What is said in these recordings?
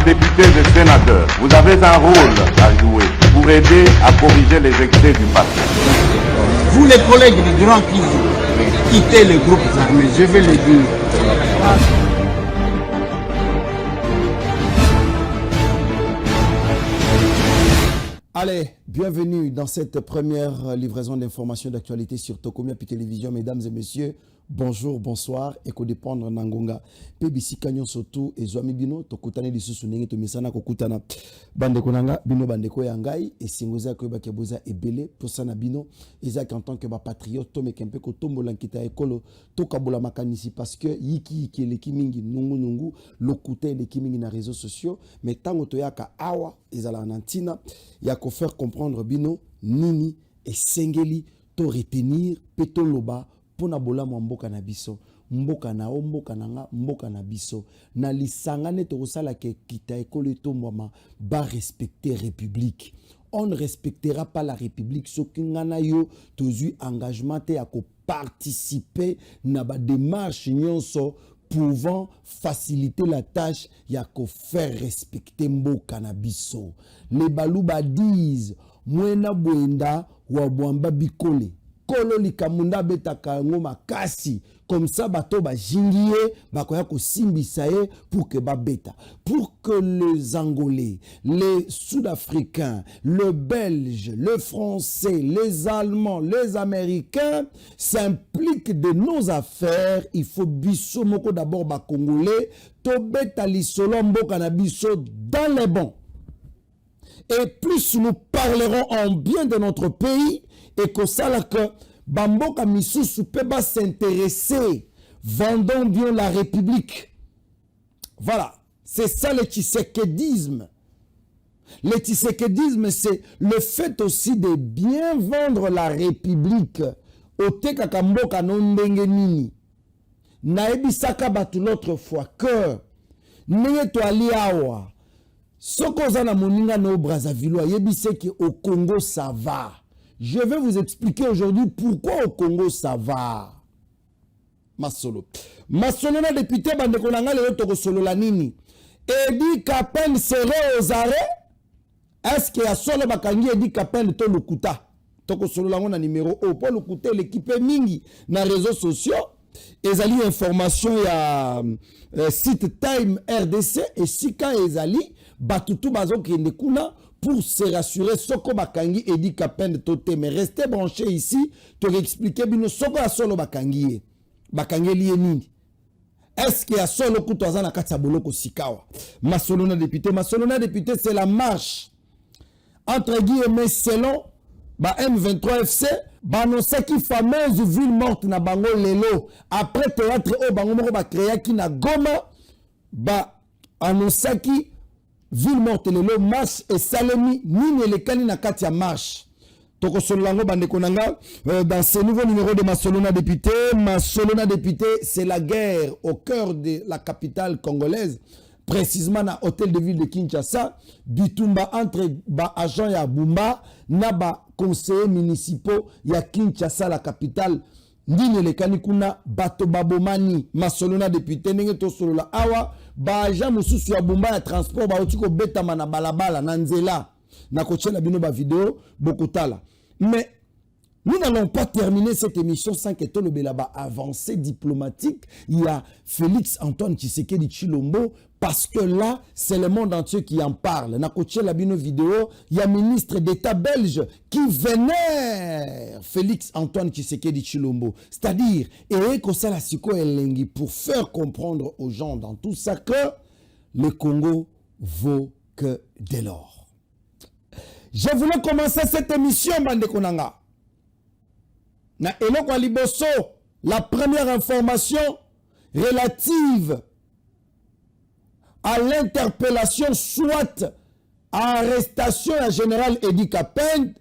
députés et sénateurs, vous avez un rôle à jouer pour aider à corriger les excès du passé. Vous les collègues du Grand Kivu, quittez les groupes armés, je vais le dire. Allez, bienvenue dans cette première livraison d'informations d'actualité sur Tokomia Pi Télévision. Mesdames et messieurs, bonjour, bonsoir. Eko dépendre Nangonga. PBC Kanyon Soto et Zoami Bino, Tokutane Lisusu Nenge Tomisana Kokutana. Bandeko Nanga, Bino Bandeko Yangai, et Singoza Koba Kiaboza et Belé, Posana Bino, Isaac en tant que patriote, Tome Kempe Kotombo Lankita Ekolo, Tokabola Makanisi, parce que Yiki le Kimingi, Nungu Nungu, Lokute le Kimingi na réseaux sociaux, mais Tango Toyaka Awa, Izala Nantina, Yako faire comprendre Bino, Nini et Sengeli, to retenir, Peto Loba, Pona bola mboka na biso mboka na o mboka nanga mboka na biso na lisangane to sala ke kita ekole to mama ba respecter république. On ne respectera pas la république so kingana yo tozu engagement te ya ko participer na ba démarche nyonso pouvant faciliter la tâche ya ko faire respecter mboka na biso. Les baluba disent mwena bwenda wa bwamba bikole kolo likamunda betaka ngoma kasi comme ça bato ba jingié bakoya ko simbisa ye pour que ba beta pour que les Angolais, les Sud-Africains, le Belge, le Français, les Allemands, les Américains s'impliquent de nos affaires. Il faut biso moko d'abord ba Congolais to beta lisolo mboka na biso dans les bons. Et plus nous parlerons en bien de notre pays, et que ça là que Bamboka Misusu peut pas s'intéresser, vendons bien la République. Voilà, c'est ça le tshisekedisme. Le tshisekedisme, c'est le fait aussi de bien vendre la République. Oteka kamboka nondenge nini. Naebisaka batu l'autre fois que nenge to ali awa. Soko zana moninga no Brazzaville, yebise ki au Congo ça va. Je vais vous expliquer aujourd'hui pourquoi au Congo ça va. Masolo. Masolo na député bandeko nanga le toko solo la nini. Edi Kapen serait aux arrêts. Est-ce qu'il y a solo bakangi Edi Kapen to lukuta. Toko solo la ngona numéro 1 pour lukuta l'équipe mingi na réseaux sociaux. Ezali information ya site Time RDC et Sika ezali batutu bazo kende kuna pour se rassurer soko bakangi Edi Kapen tote. Mais restez branchés ici pour expliquer bino soko ya solo bakangi liye nini. Est-ce qu'il y a solo kutoza na kati ya boloko sikawa. Masolona député c'est la marche entre guillemets selon ba M23 FC ba no saki fameuse ville morte na bango lelo après théâtre o bango moko ba créer ki na Goma ba anosaki ville morte lelo marche et salemi nini elekani na kati ya marche toko sololango bandeko nanga dans ce nouveau numéro de Masolona député c'est la guerre au cœur de la capitale congolaise, précisément na hôtel de ville de Kinshasa, bitumba entre ba agent ya Bumba na ba conseillers municipaux ya Kinshasa la capitale. Ndine le kanikuna bato babomani. Masolona député nenge to solola awa ba agent mususu ya Bumba ya transport ba otiko betama na balabala na nzela na kochela bino ba vidéo bokotala. Mais nous n'allons pas terminer cette émission sans que tout le belaba avancée diplomatique. Il y a Félix Antoine Tshisekedi Tshilombo, parce que là, c'est le monde entier qui en parle. Nakoche Labino vidéo, il y a ministre d'État belge qui vénère Félix Antoine Tshisekedi Tshilombo. C'est-à-dire, pour faire comprendre aux gens dans tout ça que le Congo vaut que de l'or. Je voulais commencer cette émission, Bande Konanga. Na eloko liboso, la première information relative à l'interpellation soit à arrestation à général Edi Kapen,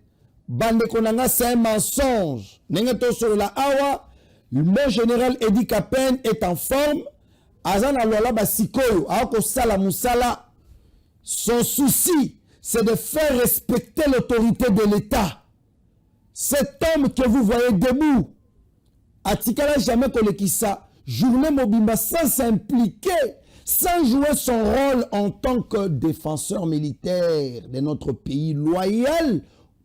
Bande Konanga, c'est un mensonge. Nengeto sur la awa, le général Edi Kapen est en forme. Azana lola basikoyo, aoko sala musala. Son souci, c'est de faire respecter l'autorité de l'État. Cet homme que vous voyez debout, Atikala jamais kolekisa, journée mobimba sans s'impliquer sans jouer son rôle en tant que défenseur militaire de notre pays loyal.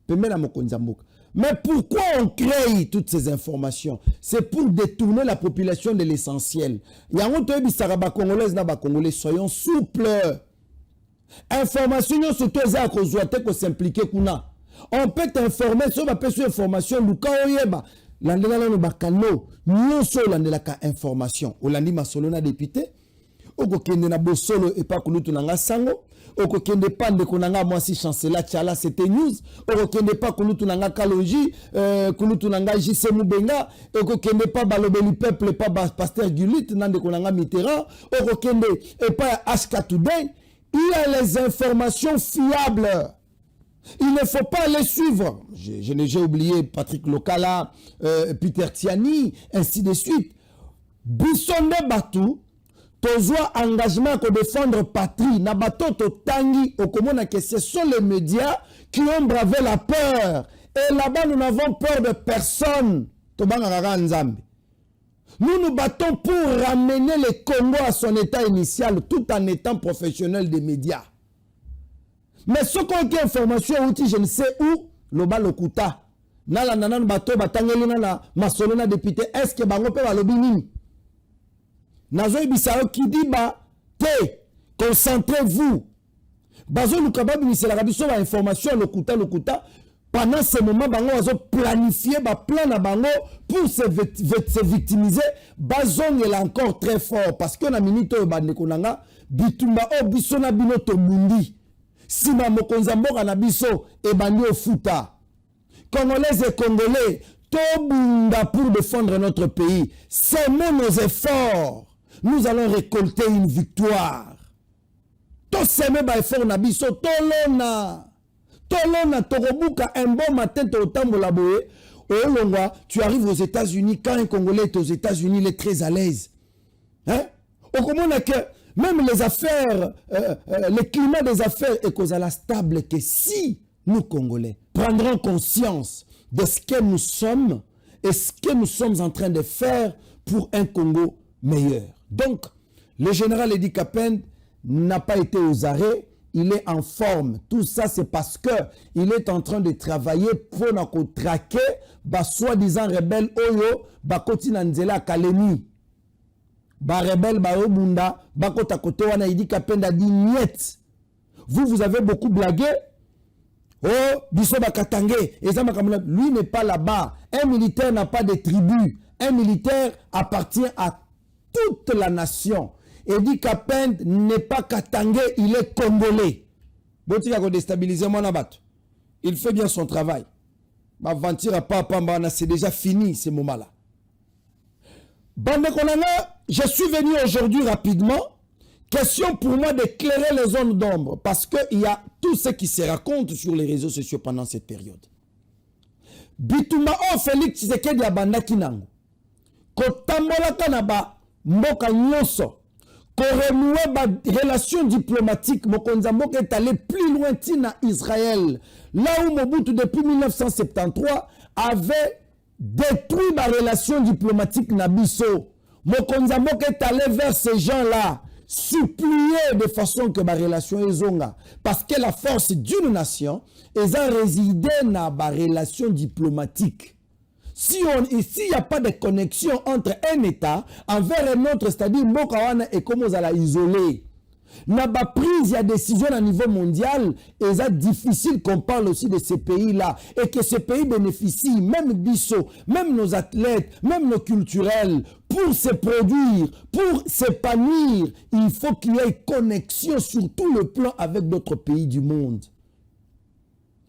Mais pourquoi on crée toutes ces informations? C'est pour détourner la population de l'essentiel. Soyons souples. Information surtout qu'on s'implique. On peut t'informer sur ma information. Information. Olandi Masolona député. Oko kende na bosolo et pas kulutu nanga sango. Oko kende pas de konanga moi si chancela Tchala c'était news. Oko kende pas kulutu nanga Kaloji, kulutu nanga JC Mubenga. Oko kende pas balobeli peuple pas pasteur Gulit nande konanga Mitterrand. Oko kende et pas HK Today. Il y a les informations fiables. Il ne faut pas les suivre. J'ai oublié Patrick Lokala, Peter Tiani, ainsi de suite. Bissonne Batou, Tozoa engagement pour défendre patrie. Nabato Totangi, Okomona que ce sont les médias qui ont bravé la peur. Et là-bas, nous n'avons peur de personne. Tobanga Nzambi. Nous nous battons pour ramener le Congo à son état initial tout en étant professionnel des médias. Mais ce qu'on a information, je ne sais où, Loba Lokuta. Nala nanan bato batangeli na masolona député. Est-ce que bango pe balobi nini? Nazo ibisao qui dit ba te concentrez-vous. Bazo lukaba bimisela kabiso ba information Lokuta. Pendant ce moment, bango bazo planifier ba plan na bango pour se victimiser. Bazong est encore très fort parce que na minute ba nekonanga bitumba o bisona bino to mundi. Si ma mokonzamboka na biso e bandi au futa. Congolais et Congolais, tobunda pour défendre notre pays. Semons nos efforts. Nous allons récolter une victoire. To seme ba effort na biso tolona. Tolona torobuka un bon matin to tambola boye. Olongwa, tu arrives aux États-Unis quand un Congolais est aux États-Unis, il est très à l'aise. Hein? Au commun que même les affaires, le climat des affaires est causala stable que si nous, Congolais, prendrons conscience de ce que nous sommes et ce que nous sommes en train de faire pour un Congo meilleur. Donc, le général Edi Kapend n'a pas été aux arrêts, il est en forme. Tout ça, c'est parce qu'il est en train de travailler pour nous traquer, soi-disant rebelle Oyo, Bakoti Nanzela Kalemi. Ba rebelle ba obunda ba kota kote wana Edi Kapend a dit niet. Vous avez beaucoup blagué. Oh, biso ba katangé. Lui n'est pas là-bas. Un militaire n'a pas de tribu. Un militaire appartient à toute la nation. Edi Kapend n'est pas katangé, il est congolais. Botika ko déstabiliser mon abat. Il fait bien son travail. Ba ventir à papa c'est déjà fini ce moment-là. Bande Konanga, je suis venu aujourd'hui rapidement. Question pour moi d'éclairer les zones d'ombre. Parce qu'il y a tout ce qui se raconte sur les réseaux sociaux pendant cette période. Bitumba o Félix Tshisekedi abanda kinango. Kotambola kanaba mboka nyoso. Korenoué ba relation diplomatique. Mokonza mboka est allé plus loin tina Israël. Là où Mobutu depuis 1973 avait détruit ma relation diplomatique Nabiso. Mokonza mboka est allé vers ces gens-là, supplier de façon que ma relation est zonga. Parce que la force d'une nation est à résider dans ma relation diplomatique. Si il n'y a pas de connexion entre un État envers un autre, c'est-à-dire Mokawana et comme on l'a isolé. N'a pas prise de décision à niveau mondial et c'est difficile qu'on parle aussi de ces pays-là et que ces pays bénéficient, même Bissau, même nos athlètes, même nos culturels, pour se produire, pour s'épanouir, il faut qu'il y ait connexion sur tout le plan avec d'autres pays du monde.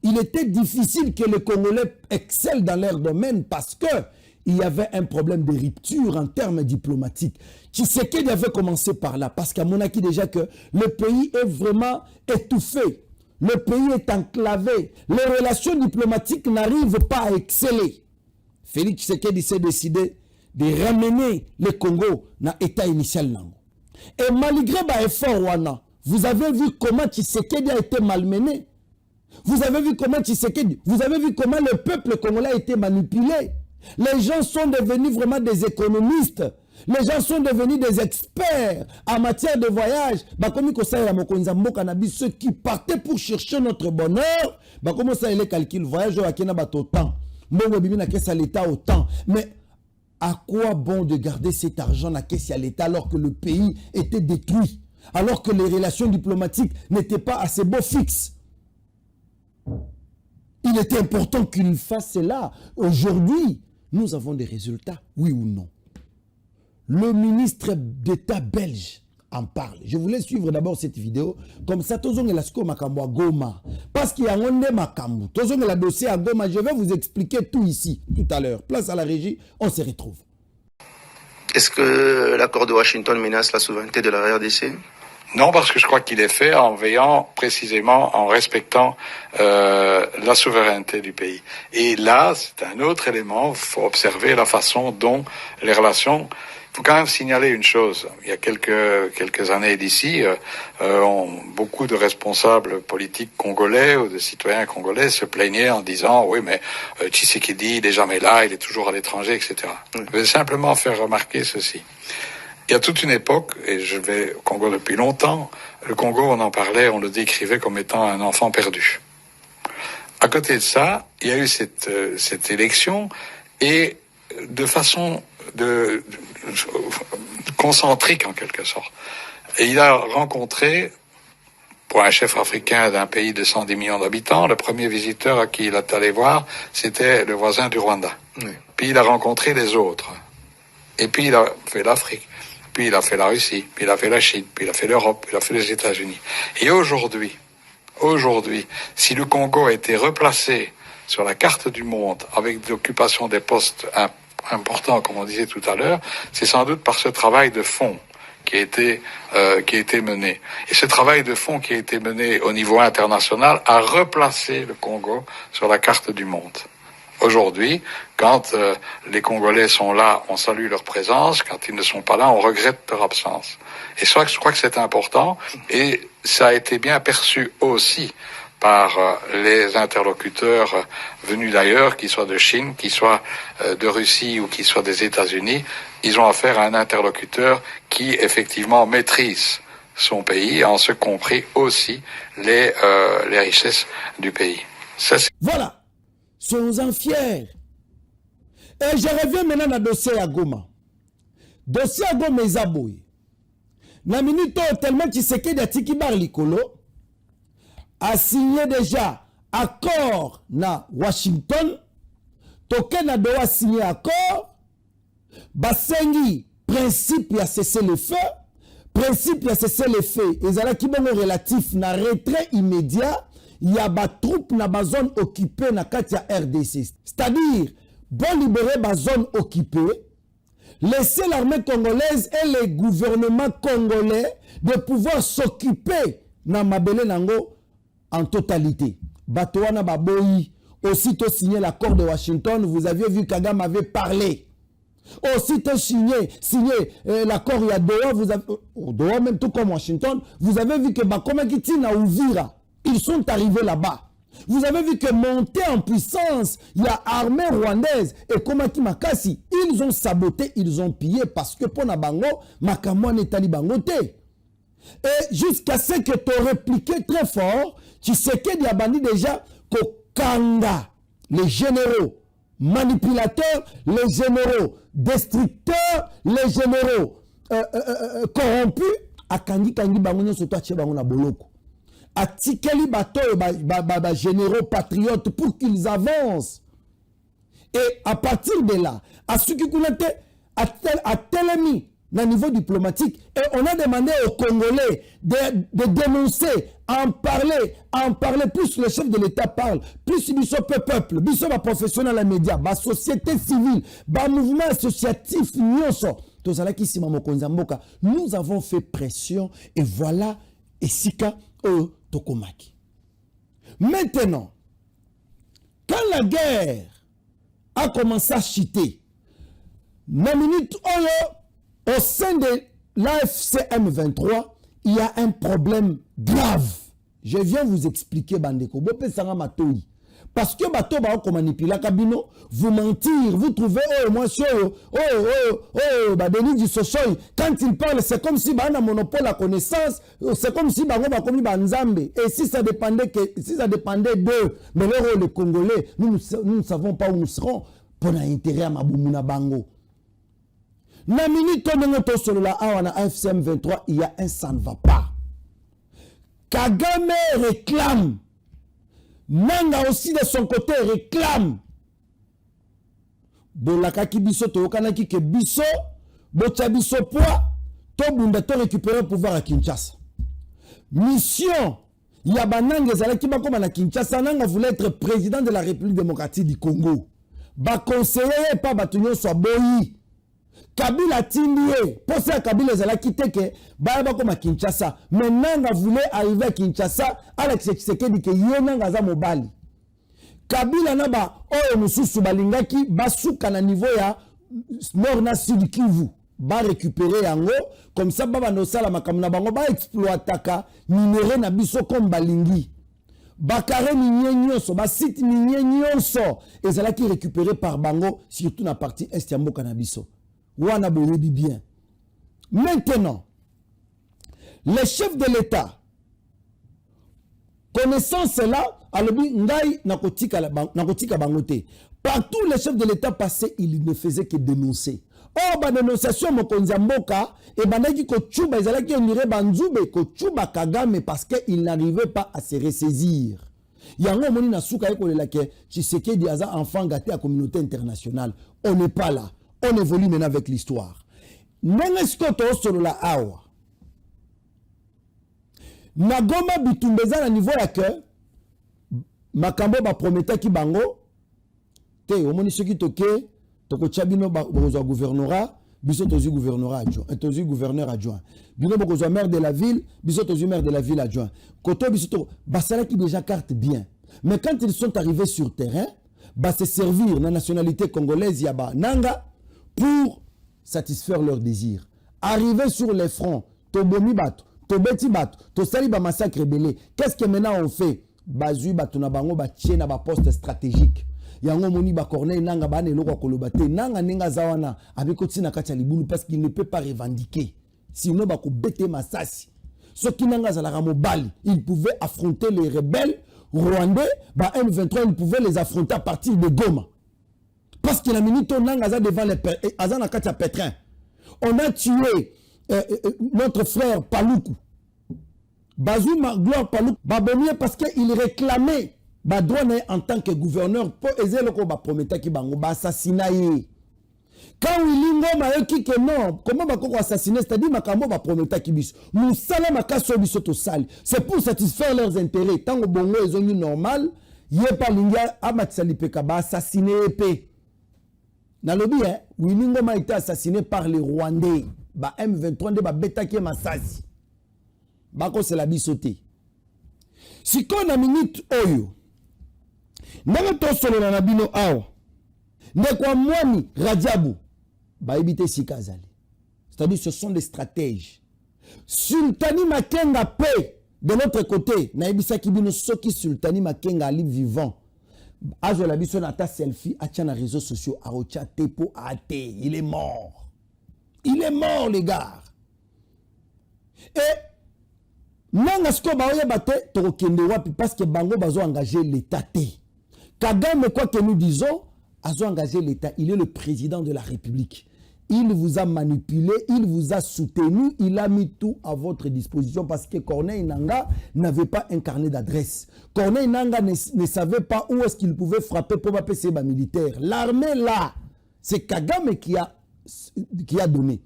Il était difficile que les Congolais excellent dans leur domaine parce que il y avait un problème de rupture en termes diplomatiques. Tshisekedi avait commencé par là, parce qu'à Monaki déjà que le pays est vraiment étouffé. Le pays est enclavé. Les relations diplomatiques n'arrivent pas à exceller. Félix Tshisekedi s'est décidé de ramener le Congo dans l'état initial. Et malgré l'effort, vous avez vu comment Tshisekedi a été malmené. Vous avez vu comment Tshisekedi, vous avez vu comment le peuple congolais a été manipulé. Les gens sont devenus vraiment des économistes. Les gens sont devenus des experts en matière de voyage. Ceux qui partaient pour chercher notre bonheur, comment ça les calculs voyage autant. L'État autant. Mais à quoi bon de garder cet argent à caisse à l'État alors que le pays était détruit, alors que les relations diplomatiques n'étaient pas assez beau fixes? Il était important qu'il fasse cela. Aujourd'hui, nous avons des résultats, oui ou non? Le ministre d'État belge en parle. Je voulais suivre d'abord cette vidéo. Comme ça, tous on est là makambo à Goma. Parce qu'il y a un makambo. Tous on est là dossier à Goma. Je vais vous expliquer tout ici, tout à l'heure. Place à la régie, on se retrouve. Est-ce que l'accord de Washington menace la souveraineté de la RDC? Non, parce que je crois qu'il est fait en veillant précisément, en respectant la souveraineté du pays. Et là, c'est un autre élément. Il faut observer la façon dont les relations. Il faut quand même signaler une chose. Il y a quelques années d'ici, beaucoup de responsables politiques congolais ou de citoyens congolais se plaignaient en disant oui, mais Tshisekedi, il est jamais là, il est toujours à l'étranger, etc. Je vais simplement faire remarquer ceci. Il y a toute une époque, et je vais au Congo depuis longtemps, le Congo, on en parlait, on le décrivait comme étant un enfant perdu. À côté de ça, il y a eu cette élection, et de façon concentrique en quelque sorte. Et il a rencontré, pour un chef africain d'un pays de 110 millions d'habitants, le premier visiteur à qui il est allé voir, c'était le voisin du Rwanda. Oui. Puis il a rencontré les autres. Et puis il a fait l'Afrique. Puis il a fait la Russie, puis il a fait la Chine, puis il a fait l'Europe, puis il a fait les États-Unis. Et aujourd'hui, si le Congo a été replacé sur la carte du monde avec l'occupation des postes importants, comme on disait tout à l'heure, c'est sans doute par ce travail de fond qui a été mené. Et ce travail de fond qui a été mené au niveau international a replacé le Congo sur la carte du monde. Aujourd'hui, quand les Congolais sont là, on salue leur présence. Quand ils ne sont pas là, on regrette leur absence. Et ça, je crois que c'est important. Et ça a été bien perçu aussi par les interlocuteurs venus d'ailleurs, qu'ils soient de Chine, qu'ils soient de Russie ou qu'ils soient des États-Unis. Ils ont affaire à un interlocuteur qui, effectivement, maîtrise son pays, en ce compris aussi les richesses du pays. Ça, voilà. Soyons-en fiers. Et je reviens maintenant à dossier à Goma. Dossier à Goma est aboué. Na minute tellement Tshisekedi a tiki bar likolo a signé déjà accord na Washington. Toke na doa signé accord. Basengi principe ya cesser le feu. Principe ya cesser le feu. Ezala ki bongo relatif na retrait immédiat. Il y a des troupes dans la zone occupée dans la RDC. C'est-à-dire, bon libérer la zone occupée, laisser l'armée congolaise et le gouvernement congolais de pouvoir s'occuper dans Mabele Nango en totalité. Batouana Baboyi, aussitôt signé l'accord de Washington, vous aviez vu Kagame avait parlé. Aussitôt signé l'accord il y a Doha, vous avez, Doha même tout comme Washington, vous avez vu que Bakoma Kiti na Ouvira. Ils sont arrivés là-bas. Vous avez vu que monté en puissance, il y a armée rwandaise et Komaki Makasi, ils ont saboté, ils ont pillé parce que pour Nabango, Makamwa n'est talibangote. Et jusqu'à ce que tu aies répliqué très fort, tu sais qu'il y a bandit déjà Kokanga, les généraux manipulateurs, les généraux destructeurs, les généraux corrompus, à Kangi Bangono Sotache Bangona Boloko. Atikeli bateau généraux patriotes pour qu'ils avancent. Et à partir de là, à ce qui a télémis au niveau diplomatique, et on a demandé aux Congolais de dénoncer, en parler, plus le chef de l'État parle, plus Bissot peuple, Bissot va professionnel à la média, la société civile, le mouvement associatif, nous avons fait pression et voilà, et Sika Tokomaki. Maintenant, quand la guerre a commencé à chuter, au sein de l'AFC M23, il y a un problème grave. Je viens vous expliquer, Bandeko. Parce que bato ba ko manipuler kabino, vous mentir, vous trouvez Denis Dissossoy, quand il parle, c'est comme si ba na monopole la connaissance, c'est comme si ba ba komi ba nzambe. Et si ça dépendait d'eux, mais les Congolais, nous ne savons pas où nous serons pour l'intérêt à Mabumuna Bango. Na minute to solo la awana FCM 23, il y a un ça ne va pas. Kagame réclame. Nanga aussi de son côté réclame. Bolaka ki biso to yokanaki ke biso, bocha biso poa, to bunda to récupérer le pouvoir à Kinshasa. Mission Yabananga ezalaki bakoma na Kinshasa, nanga voulait être président de la République démocratique du Congo. Ba conseiller pas batunyo so boyi. Kabila Tindie, pensez à Kabila ezalaki teke ba bakoma Kinshasa. Mais nanga voulait arriver à Kinshasa, Alex Tshisekedi ke yenanga za mobali. Kabila naba oyo mususu balingaki basuka na niveau ya nord na sud Kivu. Ba récupérer yango comme ça baba no sala makamuna bango ba exploitaka minéraux na biso comme balingi. Bakare minye nyonso, ba site minye nyonso ezalaki récupéré par bango surtout na partie est ya mboka na biso. Wana boyebi bien. Maintenant, les chefs de l'État, connaissant cela, alobi ngai nakotika bangote. Partout les chefs de l'État passaient, ils ne faisaient que dénoncer. Oh, ba dénonciation mokonzi mboka et bandaki ko chuba ezalaki onire banzube ko chuba Kagame parce qu'il n'arrivait pas à se ressaisir. Yango moni na suka eko lelake Tshisekedi aza enfant gâté à communauté internationale. On n'est pas là. On évolue maintenant avec l'histoire. Nengesko to solo la awa. Nagoma bitumbeza na niveau ya que makambo ba prometa ki bango te omoni soki toke toko chabino ba gouvernorat biso tozu gouvernorat adjoint tozu gouverneur adjoint bino bokozwa maire de la ville biso tozu maire de la ville adjoint koto biso to basala ki déjà carte bien mais quand ils sont arrivés sur terrain ba se servir na nationalité congolaise ya ba nanga pour satisfaire leurs désirs. Arriver sur les fronts, Tobomi Bato, Tobeti Bato, Tosali ba massacre belé. Qu'est-ce que maintenant on fait? Bazui Bato na bango ba tient na ba poste stratégique. Yango moni ba corneille nanga ba ne loko kolobate nanga ninga zawana avec otina kacha libulu parce qu'il ne peut pas revendiquer. Sinon ba ko bete masasi. Ce qui nanga zalaka mobali, il pouvait affronter les rebelles rwandais, ba M23 il pouvait les affronter à partir de Goma. Parce qu'il a mis ton langue devant les Pétrin. On a tué notre frère Paloukou. Bazouma Gloire Paloukou. Babomie parce qu'il réclamait Badouane en tant que gouverneur pour aider le combat prometteur qui bango assassiner. Quand Willy Ngoma yoki que non, comment bako assassiner, c'est-à-dire makambo ba prometteur qui bis. Moussala makaso biso to sali. C'est pour satisfaire leurs intérêts. Tant que bongo ils ont eu normal, yepa linga amatsali peka ba assassiner épée. Nalobi, Willy Ngoma a été assassiné par les Rwandais. Ba M23 de ba betaki masasi. Bako c'est la bisoté. Si qu'on a minute oyo. Nanga to solo na bino awa. Ndekwa mwani Radiabu. Ba ebite sikazali. C'est-à-dire ce sont des stratèges. Sultani Makenga paix de l'autre côté. Na ebisa kibino soki Sultani Makenga ali vivant. Azo la biso na ta selfie atia na réseaux sociaux arocha tepo ate, il est mort. Il est mort les gars. Et nanga sko ba oya bate to kende wapi parce que bango bazo engager l'état té. Kagame quoi que nous disons, azo engager l'état, il est le président de la République. Il vous a manipulé, il vous a soutenu, il a mis tout à votre disposition parce que Corneille Nanga n'avait pas un carnet d'adresse. Corneille Nanga ne savait pas où est-ce qu'il pouvait frapper pour passer ses militaires. L'armée là, c'est Kagame qui a donné.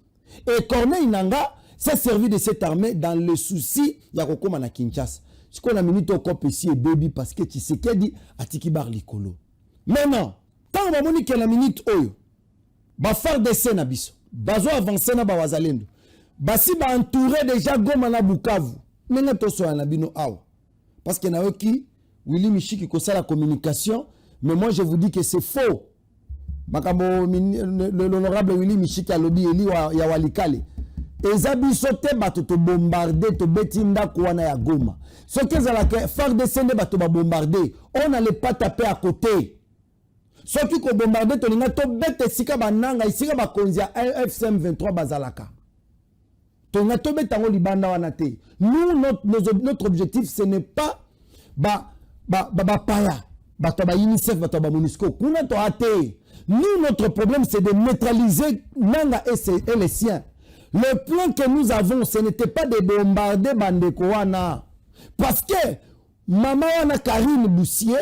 Et Corneille Nanga s'est servi de cette armée dans le souci Yakokoma na Kinshasa. Ce qu'on a mis au cop ici et baby parce que Tshisekedi a tiki bar likolo. Maintenant, tant que Monique la minute oyo. Ba faire des scènes à biso. Bazo avancer na ba wazalendo. Basi ba entouré déjà Goma na Bukavu. Nenga toso na bino awa. Parce que na oki Willy Michiki ko la communication, mais moi je vous dis que c'est faux. Makambo l'honorable Willy Michiki a lobby eli ya Walikale. eza biso te bato to bombarder to betinda kwana ya Goma. Ce que ezalaka FARDC nde bato ba bombarder, on n'allait pas taper à côté. Ce qui ko bombarder to linga to bete sika bananga isika ba konzia FCM 23 bazalaka. To nga to betango libanda wana te. Nous notre objectif ce n'est pas ba paya, bato ba UNICEF, bato ba MONUSCO. Kuna to ate. Nous notre problème c'est de neutraliser Nanga et les siens. Le plan que nous avons, ce n'était pas de bombarder Bandeko wana. Parce que maman wana Karine Boussier,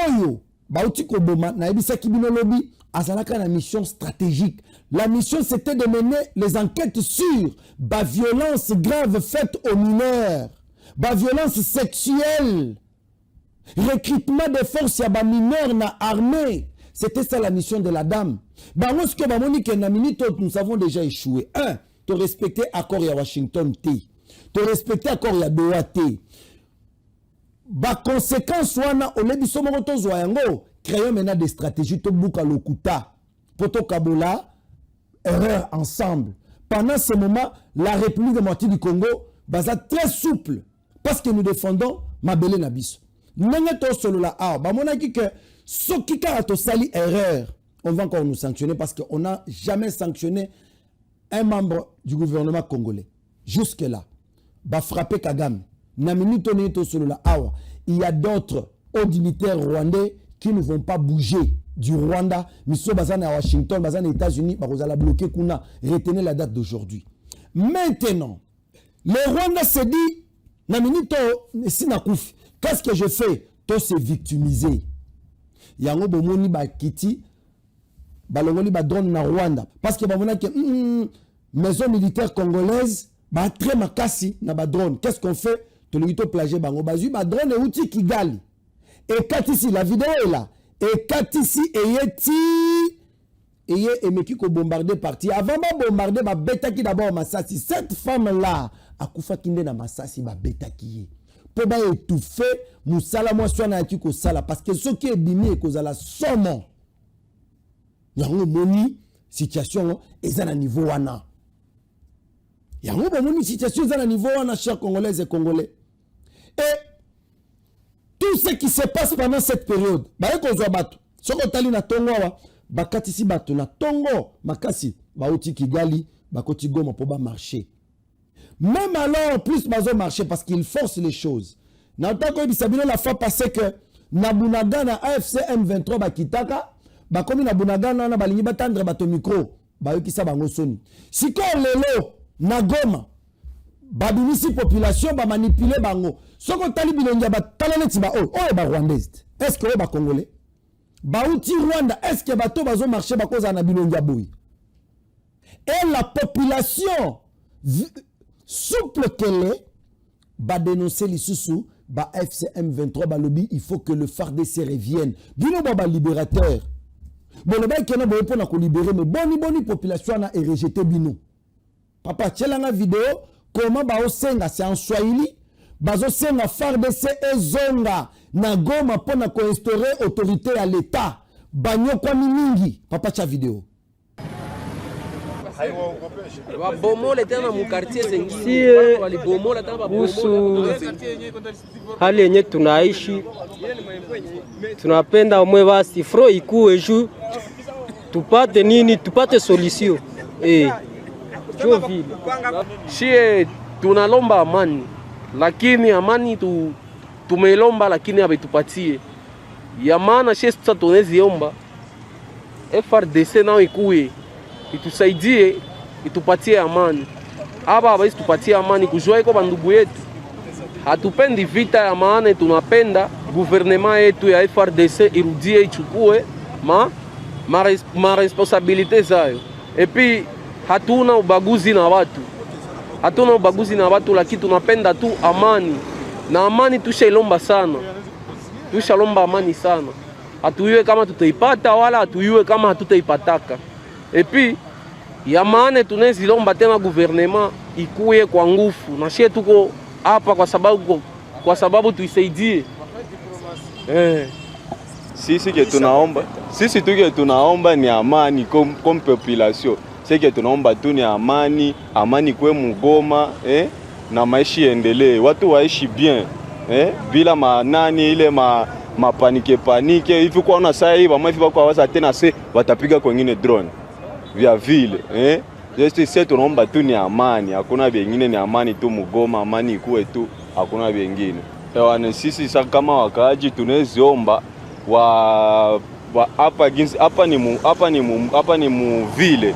oyo, bauti ko boma na ebisa kibino lobi, azalaka na mission stratégique. La mission c'était de mener les enquêtes sur la violence grave faite aux mineurs, la violence sexuelle, recrutement de forces ya ba mineurs na armée. C'était ça la mission de la dame. Lorsque nous avons déjà échoué. 1. De respecter l'accord à Washington T. De respecter l'accord à Doha T. Ba conséquence wana olebiso moto zoyango créons maintenant des stratégies to buka lokuta poto kabola erreur ensemble. Pendant ce moment la République démocratique du Congo baza très souple parce que nous défendons Mabele Nabiso. Nanga to solo la ba monaki que ce qui a sali erreur, on va encore nous sanctionner parce qu'on n'a jamais sanctionné un membre du gouvernement congolais. Jusque-là, va frapper Kagame. Il y a d'autres hauts dignitaires rwandais qui ne vont pas bouger du Rwanda. Monsieur Bazan à Washington, Bazan aux États-Unis, vous allez bloquer Kuna. Retenez la date d'aujourd'hui. Maintenant, le Rwanda se dit, qu'est-ce que je fais? Toi, c'est victimiser. Yango bomoni ba kiti balongoli ba drone na Rwanda parce que bamona que maison militaire congolaise ba très makasi na ba drone. Qu'est-ce qu'on fait? To lito plager bango bazu ba drone e outil Kigali. Et katisi la vidéo est là. Et katisi et emeki ko bombarder parti avant ba bombarder ba betaki d'abord Masasi. Cette femme là akufa kinde na Masasi ba betaki. Pour étouffer musala moi soit na ki ko sala parce que ce qui est bimi et cause la somme yango moni situation ezana niveau wana yango moni situation ezana niveau wana chers congolaises et congolais et tout ce qui se passe pendant cette période ba ko zo bato soko tali na tongo wa bakatisi bato na tongo makasi ba uti Kigali ba koti Goma pour ba marcher. Même alors, plus bazo marché parce qu'il force les choses. N'entend que Bisabino la fois passée que Nabunaga na AFC M23 bakitaka, bakomi Nabunaga na balingi batandre bato micro, bayoki sa bango soni. Si ko lelo na Goma, babinisi population ba manipuler bango. Soko tali bilonja ba talene tiba ba rwandaise. Est-ce que ba congolais? Ba uti Rwanda, est-ce que bato bazo marché ba koza na bilonja boy? Et la population souple qu'elle est, va dénoncer les sous ba FCM 23 ba lobby, il faut que le FARDC revienne. Bino ba libérateur. Bon le bail qui na pour na ko libérer mais boni population na est rejeté bino. Papa tchelanga vidéo comment ba osenga c'est en Swahili, ba osenga FARDC ezonga na Goma pour na ko instaurer autorité à l'état. Banyo kwa mingi. Papa cha vidéo. Kuhusu hali yenye tunaishi, tunapenda umwe basi fro ikuwe juu tupate nini, tupate solution jo vile. Shie tunalomba amani, lakini amani tumeilomba lakini abetupatie ya maana. Shie sasa tuneziomba FARDC nao ikuwe itusaidie, itupatie amani. Aba hawezi tupatie amani kujua iko bandugu yetu. Hatupendi vita ya maana, tunapenda gouvernement yetu ya FARDC irudie ichukue ma responsabilite zayo. Epi hatuna ubaguzi na watu. Hatuna ubaguzi na watu, lakini tunapenda tu amani. Na amani tushailomba sana. Tushalomba amani sana. Hatuyue kama tutaipata wala hatuyue kama hatutaipataka. Epi ya maana tunezilomba tena gouvernement ikuye kwa nguvu. Na shie tuko hapa kwa sababu tuisaidie. Sisi tuke tunaomba ni amani comme population. C'est que tunaomba tu ni amani kwe Mugoma na maisha endelee. Watu waishi bien bila manani ile mapanike hivi kwa una saa hii bama hivi kwa waza tena watapiga kwengine drone vya vile sisi tunaomba tu ni amani, hakuna vingine, ni amani tu Mugoma, amani ikuwe tu, hakuna vingine. Ewa sisi sasa kama wakaaji tuneziomba hapa ni mu vile.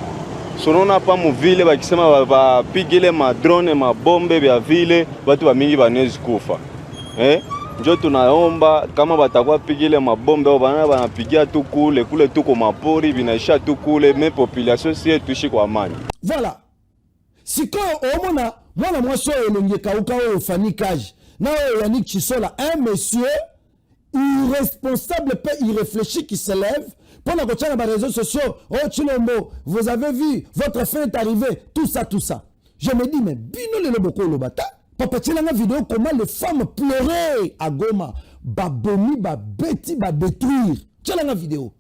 Sonona hapa mu vile bakisema bapigile madrone mabombe vya vile watu wa mingi banezi kufa. Njo tunaomba kama batakuwa pigile mabombe au banapigia tu kule tuko mapori binaisha tu kule, mais population si tuishi kwa amani. Voilà. Sikoyo omona mwana mwasi oyo elongi ekauka oyo ofanikage na oyo Yannick Chisola, un monsieur irresponsable pe irréfléchi qui se lève pendant que tu as les réseaux sociaux. Oh Chilombo, vous avez vu, votre fin est arrivée, tout ça. Je me dis, mais bino le loboko lobata. Papa, tu as une vidéo comment les femmes pleuraient à Goma. Babomi, babeti, détruire. Tu as une vidéo.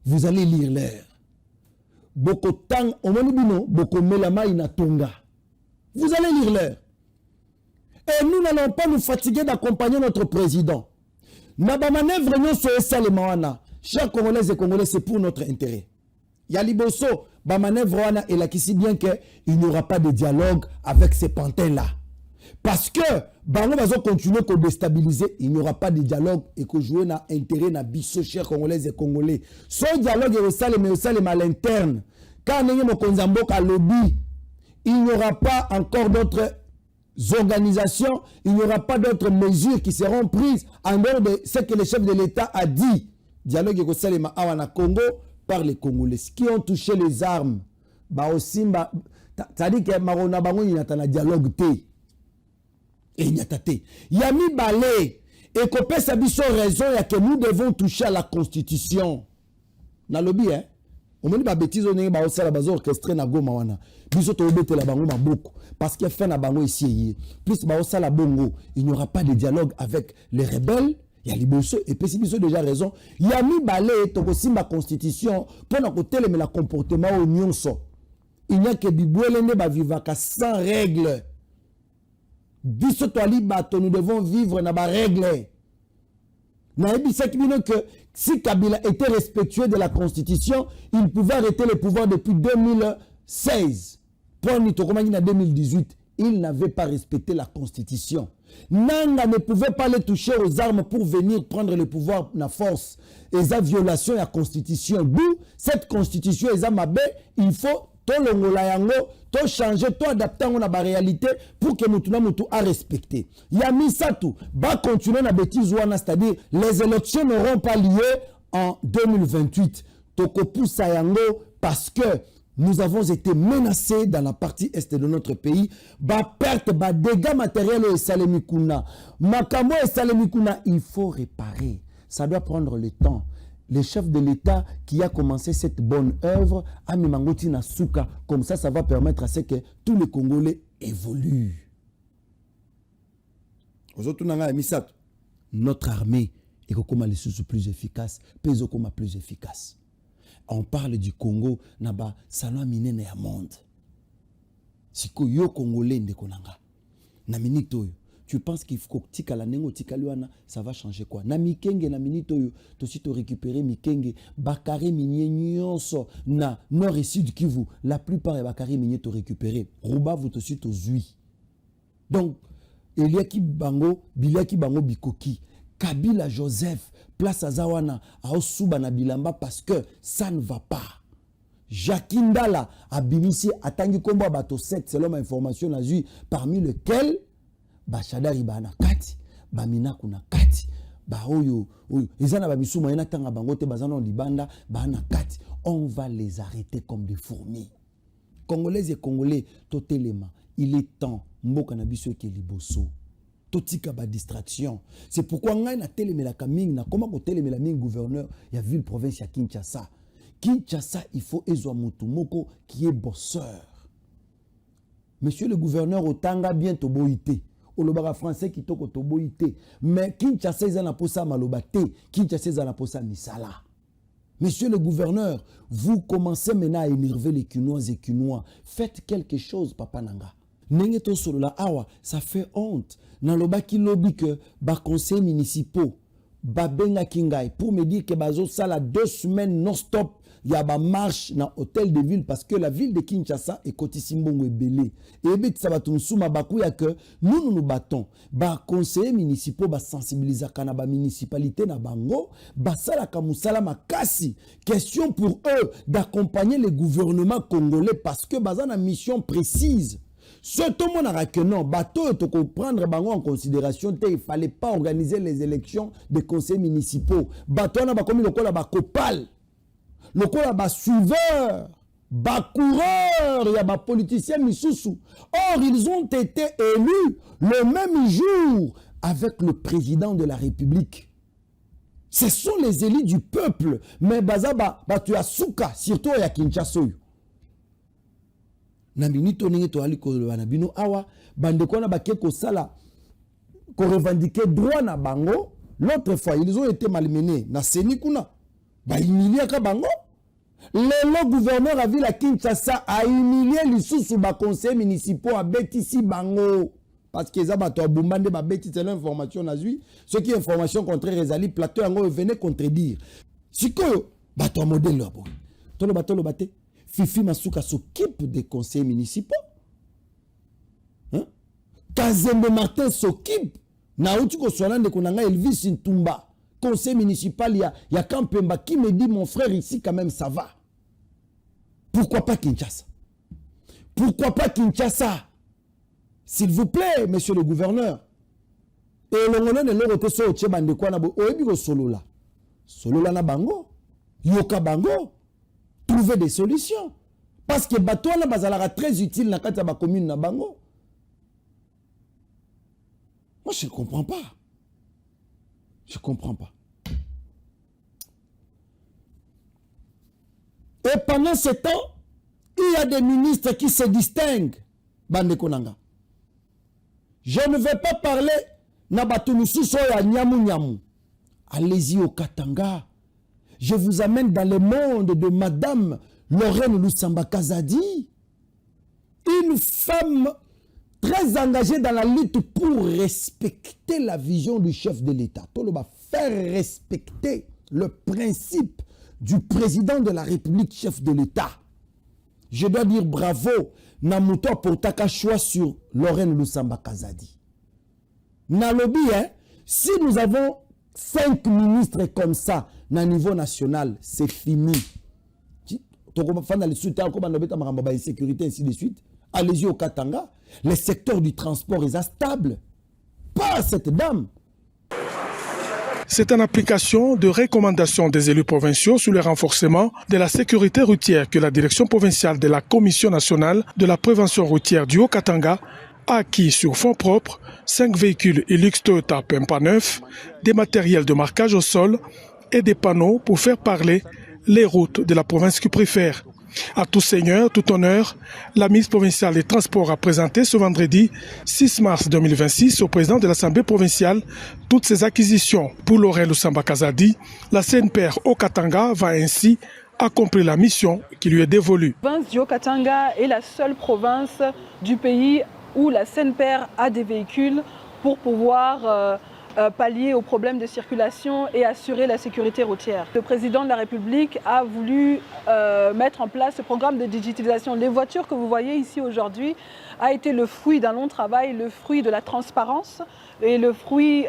Vous allez lire l'air. Boko tang omonibino boko melama inatonga. Vous allez lire l'air. Et nous n'allons pas nous fatiguer d'accompagner notre président. Naba manœuvre non so esale mawana. Chers Congolais et Congolais, c'est pour notre intérêt. Yaliboso ba manœuvre wana et là qui si bien que il n'y aura pas de dialogue avec ces pantins là. Parce que bango bazo continuer à déstabiliser, il n'y aura pas de dialogue et que jouer na intérêt na biso chers Congolais et Congolais. Ce dialogue est au salé à l'interne. Quand nous mo konzamboka lobby, il n'y aura pas encore d'autres organisations, il n'y aura pas d'autres mesures qui seront prises en dehors de ce que le chef de l'État a dit. Dialogue est au salé à Congo par les Congolais qui ont touché les armes. Ba aussi c'est-à-dire que marona bango il y a un dialogue té. Et il y a tate. Yami balé et copé sa biso raison ya que nous devons toucher à la constitution. Na lobby on me dit ba bêtise on est ba osala ba orchestré na Goma wana. Biso to obete la bango maboko parce qu'il fait na bango ici plus ba osala bongo, il n'y aura pas de dialogue avec les rebelles. Il y a liboso et puis biso déjà raison. Yami balé to ko simba constitution pour na ko télémer la comportement au nyonso. Il n'y a que bibwelende ba vivaka sans règles. Biso toali bato, nous devons vivre dans les règles. Que si Kabila était respectueux de la Constitution, il pouvait arrêter le pouvoir depuis 2016. Pour nous, en 2018, il n'avait pas respecté la Constitution. Nanga ne pouvait pas les toucher aux armes pour venir prendre le pouvoir na force. Et ça violation de la Constitution. D'où cette Constitution, il faut to longola yango, to changer, to adapter à la réalité pour que nous a respecté. Yami Satou va continuer na bêtise wana, c'est-à-dire les élections n'auront pas lieu en 2028. Toko poussa yango parce que nous avons été menacés dans la partie est de notre pays. Ba perte, ba dégâts matériels et salemikuna. Makamo et salemikuna, il faut réparer. Ça doit prendre le temps. Le chef de l'État qui a commencé cette bonne œuvre, Amimangoti Nasuka, comme ça va permettre à ce que tous les Congolais évoluent. Notre armée est plus efficace, plus efficace. On parle du Congo, naba salon minene ya monde. Siko yo Congolais ndekonanga. na minute oyo tu penses qu'il faut tika la nengo tika luana ça va changer quoi na mikenge na minute oyo to si to récupérer mikenge bakare minye nyonso na nord et sud Kivu la plupart ya bakare minye to récupérer Ruba vous to si to zui donc Eliaki bango biliaki bango bikoki Kabila Joseph place azawana aosuba na bilamba parce que ça ne va pas. Jakindala abimisi atangi kombo bato 7 selon ma information nazui parmi lesquels Bachadari bana kati bamina kuna kati ba oyo ezana ba misuma yana tanga bango te bazana libanda bana kati on va les arrêter comme des fourmis. Congolaises et Congolais totelema il est temps mboka na biso ke liboso. Totika ba distraction. C'est pourquoi ngai na telemela kaming na comment ko telemela ming gouverneur ya ville province ya Kinshasa. Kinshasa il faut ezwa mutu moko qui est bosseur. Monsieur le gouverneur otanga bien toboité. Olobaka français qui toko toboité. Mais Kinshasa ezana posa malobate, Kinshasa ezana posa misala. Monsieur le gouverneur, vous commencez maintenant à énerver les Kinois et Kinois. Faites quelque chose papa nanga. Nengeto solo la awa, ça fait honte. Dans le baki lobby que ba conseils municipaux, ba benga kingai pour me dire que bazo sala 2 semaines non-stop, il y a ba marche dans hôtel de ville parce que la ville de Kinshasa est kotisimbongo ebele. Et bit sabatum suma bakuya que nous battons. Ba conseils municipaux ba sensibiliser kana ba municipalité na bango, ba sala kamusala makasi. Question pour eux d'accompagner le gouvernement congolais parce que bazan a mission précise. Ce tout le monde a que non, bateau te comprendre bango en considération, il fallait pas organiser les élections des conseils municipaux. Bateau na ba comme le kola ba copal. Le kola ba suiveur, ba coureur, il y a ba politicien misusu. Or ils ont été élus le même jour avec le président de la République. Ce sont les élus du peuple, mais bazaba tu as souka surtout ya Kinshasa. Na minito ningi to ali ko na bino awa bande ko na baké ko sala ko revendiquer droit na bango. L'autre fois ils ont été malmenés na seni kuna ba humilier ka bango. Le gouverneur a vu la Kinshasa a humilié les sous ba conseils municipaux a betisi bango parce que ça ba to bumbande ba beti c'est l'information nazui ce qui est information contraire ezali plateau yango venait contredire sikoyo ba to modèle là bon to lo baté Fifi Masuka s'occupe des conseils municipaux. Hein? Kazembe Martin s'occupe. Naouti Kosolande Konanga Elvis Ntumba. Conseil municipal, il y a Kampemba qui me dit mon frère ici quand même ça va. Pourquoi pas Kinshasa? Pourquoi pas Kinshasa? S'il vous plaît, monsieur le gouverneur. Et le moment où l'on so tchebande kwa na bo oebi ko solo la. Solo la na bango. Yoka bango. Trouver des solutions. Parce que bateau na bazala très utile na kati ba commune na bango. Moi je ne comprends pas. Je ne comprends pas. Et pendant ce temps, il y a des ministres qui se distinguent. Bande Konanga. Je ne vais pas parler na batulusu soya nyamu nyamu. Allez-y au Katanga. Je vous amène dans le monde de Madame Lorraine Lusamba Kazadi, une femme très engagée dans la lutte pour respecter la vision du chef de l'État. Tout le monde va faire respecter le principe du président de la République, chef de l'État. Je dois dire bravo, Namuto pour taka choix sur Lorraine Lusamba Kazadi. Nalobi, hein, si nous avons 5 ministres comme ça, à niveau national, c'est fini. Sécurité, ainsi de suite. Allez-y au Katanga. Le secteur du transport est stable. Pas cette dame. C'est en application de recommandations des élus provinciaux sur le renforcement de la sécurité routière que la direction provinciale de la Commission nationale de la prévention routière du Haut-Katanga a acquis sur fonds propres 5 véhicules Hilux Toyota Pempa 9, des matériels de marquage au sol et des panneaux pour faire parler les routes de la province qui préfère. À tout seigneur, tout honneur, la ministre provinciale des Transports a présenté ce vendredi 6 mars 2026 au président de l'Assemblée provinciale toutes ses acquisitions. Pour Lorraine Lusamba Kazadi, la CNPR au Katanga va ainsi accomplir la mission qui lui est dévolue. La province du Haut-Katanga est la seule province du pays où la SENPER a des véhicules pour pouvoir pallier aux problèmes de circulation et assurer la sécurité routière. Le président de la République a voulu mettre en place ce programme de digitalisation. Les voitures que vous voyez ici aujourd'hui a été le fruit d'un long travail, le fruit de la transparence et le fruit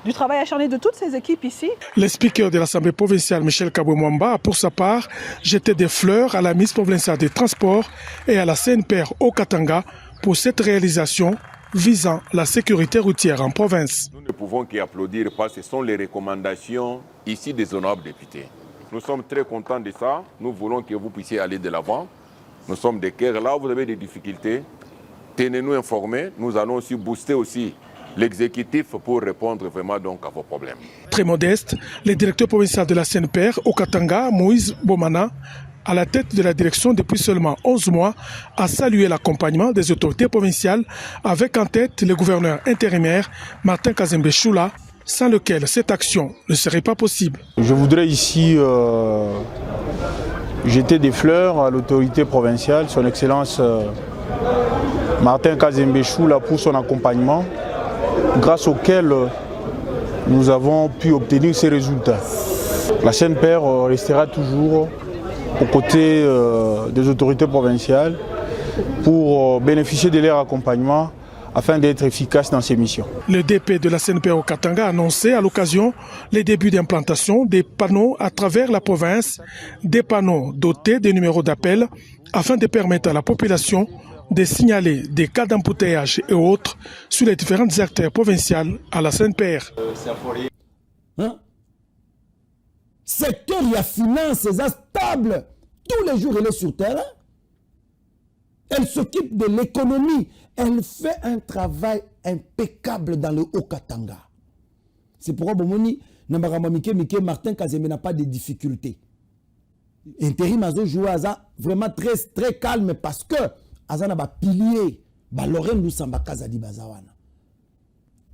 du travail acharné de toutes ces équipes ici. Le speaker de l'Assemblée provinciale, Michel Kaboué-Mwamba, a pour sa part jeté des fleurs à la ministre provinciale des Transports et à la CNPR au Katanga pour cette réalisation visant la sécurité routière en province. Nous ne pouvons qu'applaudir parce que ce sont les recommandations ici des honorables députés. Nous sommes très contents de ça. Nous voulons que vous puissiez aller de l'avant. Nous sommes des cœurs. Là où vous avez des difficultés, tenez-nous informés. Nous allons aussi booster aussi l'exécutif pour répondre vraiment donc à vos problèmes. Très modeste, le directeur provincial de la CNPR au Katanga, Moïse Bomana, à la tête de la direction depuis seulement 11 mois, a salué l'accompagnement des autorités provinciales avec en tête le gouverneur intérimaire Martin Kazembe Choula, sans lequel cette action ne serait pas possible. Je voudrais ici jeter des fleurs à l'autorité provinciale, son Excellence Martin Kazembe Choula pour son accompagnement, grâce auquel nous avons pu obtenir ces résultats. La CNPR restera toujours aux côtés des autorités provinciales pour bénéficier de leur accompagnement afin d'être efficace dans ces missions. Le DP de la CNPR au Katanga a annoncé à l'occasion les débuts d'implantation des panneaux à travers la province, des panneaux dotés de numéros d'appel afin de permettre à la population de signaler des cas d'embouteillage et autres sur les différentes artères provinciales à la CNPR. Secteur, il y a finance, c'est stable. Tous les jours, elle est sur terrain. Elle s'occupe de l'économie. Elle fait un travail impeccable dans le Haut-Katanga. C'est pourquoi Bomoni, Martin Kazembe n'a pas de difficultés. Intérim Azo joue à ça vraiment très, très calme parce que Azana va pilier. Lorraine Lusamba Kazadi Bazawana.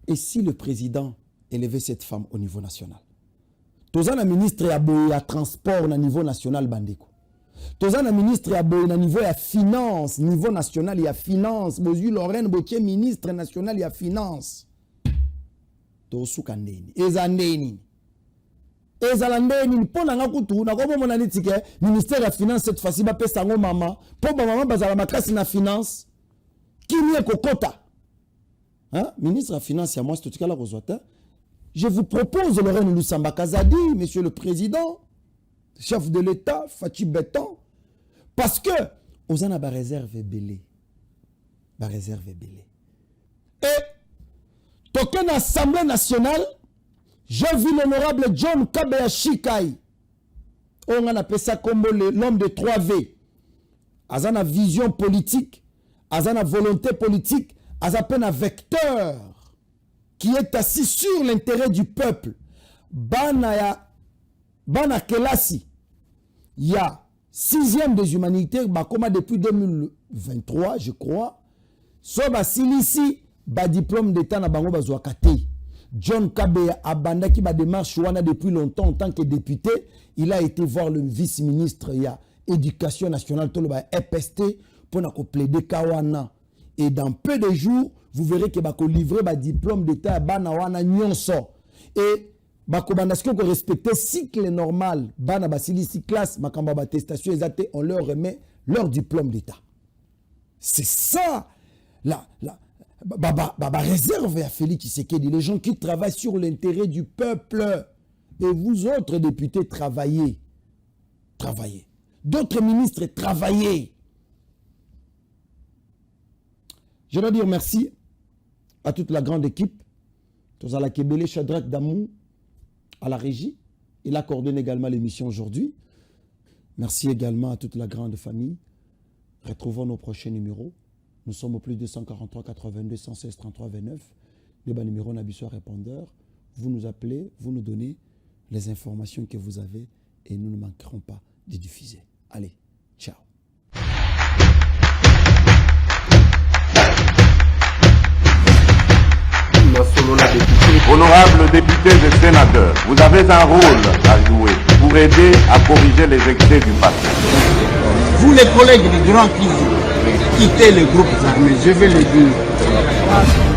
Et si le président élevait cette femme au niveau national? Tozana ministre à transport au niveau national bandeko. Tozana ministre à niveau de finance, niveau national il y a finance. Bozu Lorraine Botier ministre national il y a finance. Tosukandeni. Ezandeni. Ezalandeni pona ngakutu na komo mona nitike ministère de finance cette fois-ci ba pesa ngo mama. Po ba mama bazala makasi na finance. Kimie kokota. Hein? Ministre de finance ya moi c'est tout cas la rozota. Je vous propose Lorraine Lusamba Kazadi, monsieur le président, chef de l'État, Fatih Béton, parce que aux en a ba réserve belé. Ba réserve belé. Et token Assemblée nationale, j'ai vu l'honorable John Kabeya Shikai. On a appelé ça comme l'homme de 3V. Azana vision politique, azana volonté politique, azapena vecteur qui est assis sur l'intérêt du peuple. Bana Kelasi, il y a 6e des humanités, Bakoma depuis 2023, je crois. Soba Silisi, diplôme d'État na bango bazouakate. John Kabeya Abanda qui démarche wana depuis longtemps en tant que député. Il a été voir le vice-ministre, il y a Éducation nationale, tout le EPST, pour plaider Kawana. Et dans peu de jours, vous verrez que bako livrer ba diplôme d'état à bana wana nyonso et bako bandasiko ko respecter cycle normal bana basili si classe makamba ba attestation exacte on leur remet leur diplôme d'état. C'est ça la réserve à Félix Tshisekedi, les gens qui travaillent sur l'intérêt du peuple. Et vous autres députés travaillez. D'autres ministres travaillez. Je dois dire merci à toute la grande équipe, Tozala Kebele, Shadrach Damou, à la régie. Il a coordonné également l'émission aujourd'hui. Merci également à toute la grande famille. Retrouvons nos prochains numéros. Nous sommes au plus de 243 82 116 33 29. Le bas numéro Nabisois répondeur. Vous nous appelez, vous nous donnez les informations que vous avez et nous ne manquerons pas de diffuser. Allez, ciao. Honorables députés et sénateurs, vous avez un rôle à jouer pour aider à corriger les excès du passé. Vous les collègues du Grand Kivu, quitter les groupes armés, je vais le dire.